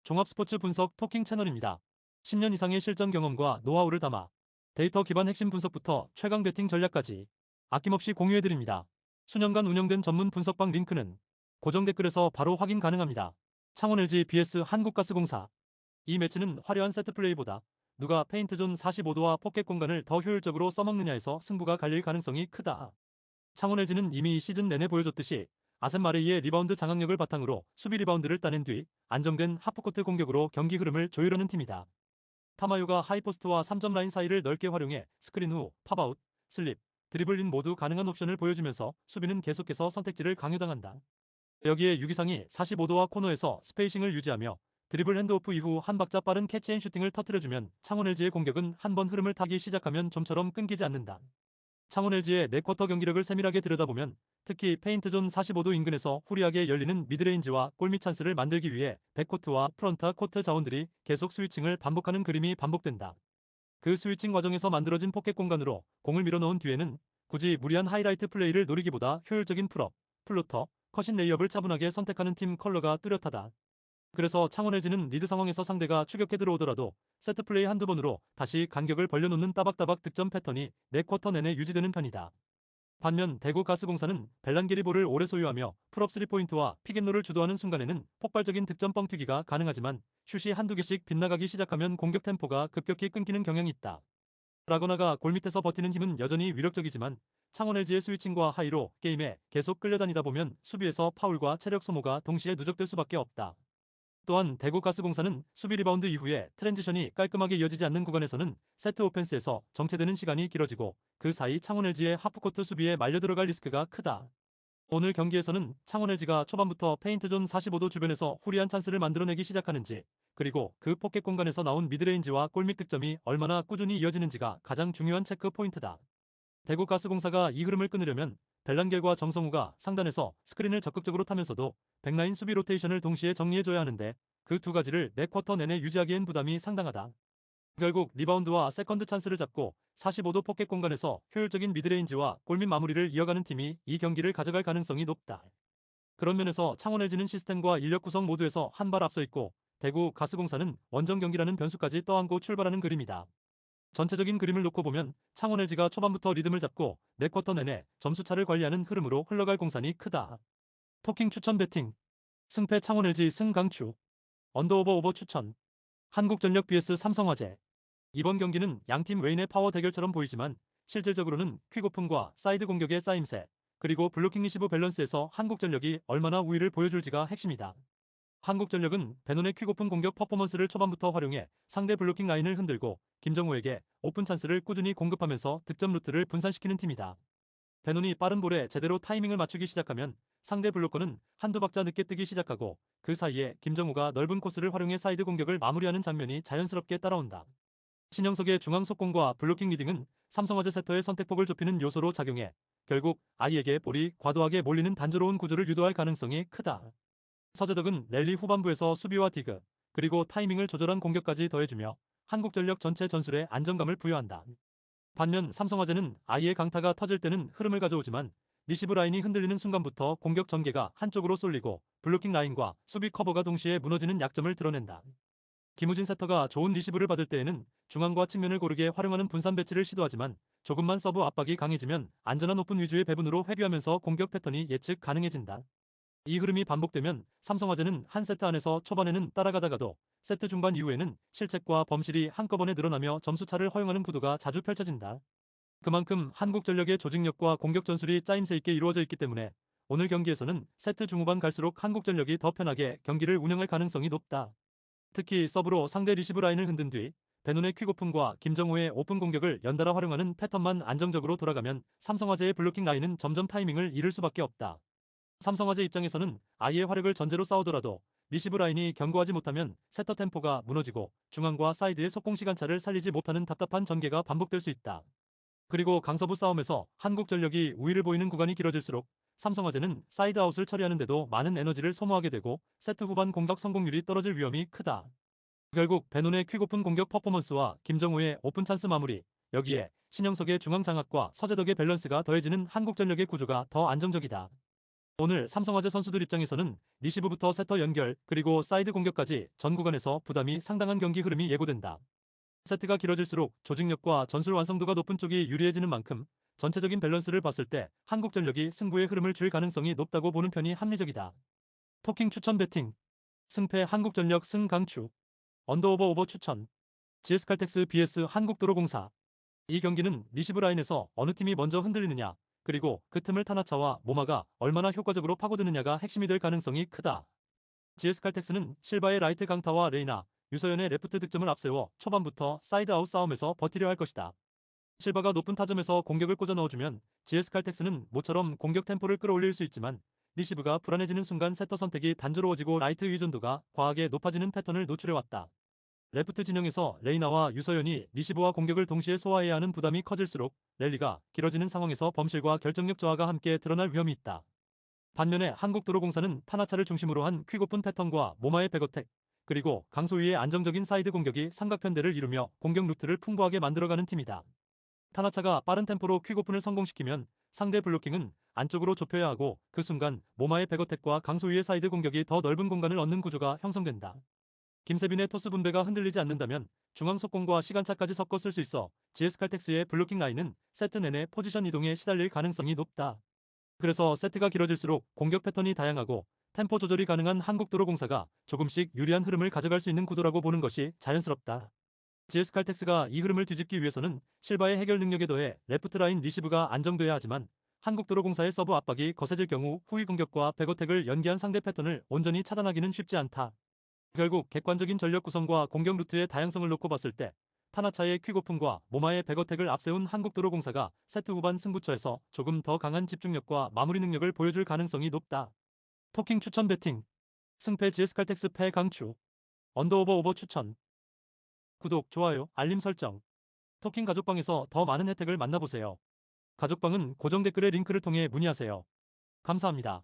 종합 스포츠 분석 토킹 채널입니다. 10년 이상의 실전 경험과 노하우를 담아 데이터 기반 핵심 분석부터 최강 배팅 전략까지 아낌없이 공유해드립니다. 수년간 운영된 전문 분석방 링크는 고정 댓글에서 바로 확인 가능합니다. 창원 LG vs 한국가스공사. 이 매치는 화려한 세트 플레이보다 누가 페인트존 45도와 포켓 공간을 더 효율적으로 써먹느냐에서 승부가 갈릴 가능성이 크다. 창원 LG는 이미 시즌 내내 보여줬듯이 아셈 마레이의 리바운드 장악력을 바탕으로 수비 리바운드를 따낸 뒤 안정된 하프코트 공격으로 경기 흐름을 조율하는 팀이다. 타마요가 하이포스트와 3점 라인 사이를 넓게 활용해 스크린 후 팝아웃, 슬립, 드리블인 모두 가능한 옵션을 보여주면서 수비는 계속해서 선택지를 강요당한다. 여기에 유기상이 45도와 코너에서 스페이싱을 유지하며 드리블 핸드오프 이후 한 박자 빠른 캐치앤 슈팅을 터뜨려주면 창원 LG의 공격은 한 번 흐름을 타기 시작하면 좀처럼 끊기지 않는다. 창원 LG의 4쿼터 경기력을 세밀하게 들여다보면 특히 페인트존 45도 인근에서 후리하게 열리는 미드레인지와 골밑 찬스를 만들기 위해 백코트와 프런트 코트 자원들이 계속 스위칭을 반복하는 그림이 반복된다. 그 스위칭 과정에서 만들어진 포켓 공간으로 공을 밀어넣은 뒤에는 굳이 무리한 하이라이트 플레이를 노리기보다 효율적인 풀업, 플로터, 컷인 레이업을 차분하게 선택하는 팀 컬러가 뚜렷하다. 그래서 창원 LG는 리드 상황에서 상대가 추격해 들어오더라도 세트플레이 한두 번으로 다시 간격을 벌려놓는 따박따박 득점 패턴이 4쿼터 내내 유지되는 편이다. 반면 대구가스공사는 벨란게리볼을 오래 소유하며 풀업 3포인트와 픽앤롤을 주도하는 순간에는 폭발적인 득점 뻥튀기가 가능하지만 슛이 한두 개씩 빗나가기 시작하면 공격 템포가 급격히 끊기는 경향이 있다. 라거나가 골밑에서 버티는 힘은 여전히 위력적이지만 창원 LG의 스위칭과 하이로 게임에 계속 끌려다니다 보면 수비에서 파울과 체력 소모가 동시에 누적될 수밖에 없다. 또한 대구가스공사는 수비 리바운드 이후에 트랜지션이 깔끔하게 이어지지 않는 구간에서는 세트 오펜스에서 정체되는 시간이 길어지고 그 사이 창원 LG의 하프코트 수비에 말려 들어갈 리스크가 크다. 오늘 경기에서는 창원 LG가 초반부터 페인트존 45도 주변에서 후리한 찬스를 만들어내기 시작하는지, 그리고 그 포켓 공간에서 나온 미드레인지와 골밑 득점이 얼마나 꾸준히 이어지는지가 가장 중요한 체크 포인트다. 대구가스공사가 이 흐름을 끊으려면 벨란겔과 정성우가 상단에서 스크린을 적극적으로 타면서도 백라인 수비 로테이션을 동시에 정리해줘야 하는데 그 두 가지를 4쿼터 내내 유지하기엔 부담이 상당하다. 결국 리바운드와 세컨드 찬스를 잡고 45도 포켓 공간에서 효율적인 미드레인지와 골밑 마무리를 이어가는 팀이 이 경기를 가져갈 가능성이 높다. 그런 면에서 창원 LG는 시스템과 인력 구성 모두에서 한 발 앞서 있고 대구 가스공사는 원정 경기라는 변수까지 떠안고 출발하는 그림이다. 전체적인 그림을 놓고 보면 창원 LG가 초반부터 리듬을 잡고 4쿼터 내내 점수차를 관리하는 흐름으로 흘러갈 공산이 크다. 토킹 추천 배팅. 승패 창원 LG 승강추. 언더오버 오버 추천. 한국전력 vs 삼성화재. 이번 경기는 양팀 외인의 파워 대결처럼 보이지만 실질적으로는 퀵오픈과 사이드 공격의 쌓임새, 그리고 블로킹 리시브 밸런스에서 한국전력이 얼마나 우위를 보여줄지가 핵심이다. 한국전력은 베논의 퀵오픈 공격 퍼포먼스를 초반부터 활용해 상대 블로킹 라인을 흔들고 김정우에게 오픈 찬스를 꾸준히 공급하면서 득점 루트를 분산시키는 팀이다. 베논이 빠른 볼에 제대로 타이밍을 맞추기 시작하면 상대 블로커는 한두 박자 늦게 뜨기 시작하고 그 사이에 김정우가 넓은 코스를 활용해 사이드 공격을 마무리하는 장면이 자연스럽게 따라온다. 신영석의 중앙 속공과 블로킹 리딩은 삼성화재 세터의 선택폭을 좁히는 요소로 작용해 결국 아이에게 볼이 과도하게 몰리는 단조로운 구조를 유도할 가능성이 크다. 서재덕은 랠리 후반부에서 수비와 디그, 그리고 타이밍을 조절한 공격까지 더해주며 한국전력 전체 전술에 안정감을 부여한다. 반면 삼성화재는 아이의 강타가 터질 때는 흐름을 가져오지만 리시브 라인이 흔들리는 순간부터 공격 전개가 한쪽으로 쏠리고 블로킹 라인과 수비 커버가 동시에 무너지는 약점을 드러낸다. 김우진 세터가 좋은 리시브를 받을 때에는 중앙과 측면을 고르게 활용하는 분산 배치를 시도하지만 조금만 서브 압박이 강해지면 안전한 오픈 위주의 배분으로 회귀하면서 공격 패턴이 예측 가능해진다. 이 흐름이 반복되면 삼성화재는 한 세트 안에서 초반에는 따라가다가도 세트 중반 이후에는 실책과 범실이 한꺼번에 늘어나며 점수차를 허용하는 구도가 자주 펼쳐진다. 그만큼 한국전력의 조직력과 공격 전술이 짜임새 있게 이루어져 있기 때문에 오늘 경기에서는 세트 중후반 갈수록 한국전력이 더 편하게 경기를 운영할 가능성이 높다. 특히 서브로 상대 리시브 라인을 흔든 뒤 베논의 퀵오픈과 김정우의 오픈 공격을 연달아 활용하는 패턴만 안정적으로 돌아가면 삼성화재의 블로킹 라인은 점점 타이밍을 잃을 수밖에 없다. 삼성화재 입장에서는 아이의 화력을 전제로 싸우더라도 리시브 라인이 견고하지 못하면 세터 템포가 무너지고 중앙과 사이드의 속공 시간차를 살리지 못하는 답답한 전개가 반복될 수 있다. 그리고 강서부 싸움에서 한국전력이 우위를 보이는 구간이 길어질수록 삼성화재는 사이드 아웃을 처리하는데도 많은 에너지를 소모하게 되고 세트 후반 공격 성공률이 떨어질 위험이 크다. 결국 베논의 퀵오픈 공격 퍼포먼스와 김정우의 오픈 찬스 마무리, 여기에 신영석의 중앙 장악과 서재덕의 밸런스가 더해지는 한국전력의 구조가 더 안정적이다. 오늘 삼성화재 선수들 입장에서는 리시브부터 세터 연결, 그리고 사이드 공격까지 전 구간에서 부담이 상당한 경기 흐름이 예고된다. 세트가 길어질수록 조직력과 전술 완성도가 높은 쪽이 유리해지는 만큼 전체적인 밸런스를 봤을 때 한국전력이 승부의 흐름을 줄 가능성이 높다고 보는 편이 합리적이다. 토킹 추천 배팅. 승패 한국전력 승강추. 언더오버 오버 추천. GS칼텍스 vs 한국도로공사. 이 경기는 리시브 라인에서 어느 팀이 먼저 흔들리느냐, 그리고 그 틈을 타나차와 모마가 얼마나 효과적으로 파고드느냐가 핵심이 될 가능성이 크다. GS칼텍스는 실바의 라이트 강타와 레이나, 유서연의 레프트 득점을 앞세워 초반부터 사이드 아웃 싸움에서 버티려 할 것이다. 실바가 높은 타점에서 공격을 꽂아 넣어주면 GS칼텍스는 모처럼 공격 템포를 끌어올릴 수 있지만, 리시브가 불안해지는 순간 세터 선택이 단조로워지고 라이트 의존도가 과하게 높아지는 패턴을 노출해왔다. 레프트 진영에서 레이나와 유서연이 리시브와 공격을 동시에 소화해야 하는 부담이 커질수록 랠리가 길어지는 상황에서 범실과 결정력 저하가 함께 드러날 위험이 있다. 반면에 한국도로공사는 타나차를 중심으로 한 퀵오픈 패턴과 모마의 백어택, 그리고 강소희의 안정적인 사이드 공격이 삼각편대를 이루며 공격 루트를 풍부하게 만들어가는 팀이다. 타나차가 빠른 템포로 퀵오픈을 성공시키면 상대 블로킹은 안쪽으로 좁혀야 하고, 그 순간 모마의 백어택과 강소희의 사이드 공격이 더 넓은 공간을 얻는 구조가 형성된다. 김세빈의 토스 분배가 흔들리지 않는다면 중앙 속공과 시간차까지 섞어 쓸 수 있어 GS칼텍스의 블로킹 라인은 세트 내내 포지션 이동에 시달릴 가능성이 높다. 그래서 세트가 길어질수록 공격 패턴이 다양하고 템포 조절이 가능한 한국도로공사가 조금씩 유리한 흐름을 가져갈 수 있는 구도라고 보는 것이 자연스럽다. GS칼텍스가 이 흐름을 뒤집기 위해서는 실바의 해결 능력에 더해 레프트 라인 리시브가 안정돼야 하지만, 한국도로공사의 서브 압박이 거세질 경우 후위 공격과 백어택을 연계한 상대 패턴을 온전히 차단하기는 쉽지 않다. 결국 객관적인 전력 구성과 공격 루트의 다양성을 놓고 봤을 때 타나차의 퀵오픈과 모마의 백어택을 앞세운 한국도로공사가 세트 후반 승부처에서 조금 더 강한 집중력과 마무리 능력을 보여줄 가능성이 높다. 토킹 추천 배팅. 승패 GS칼텍스 패 강추. 언더오버 오버 추천. 구독, 좋아요, 알림 설정. 토킹 가족방에서 더 많은 혜택을 만나보세요. 가족방은 고정 댓글의 링크를 통해 문의하세요. 감사합니다.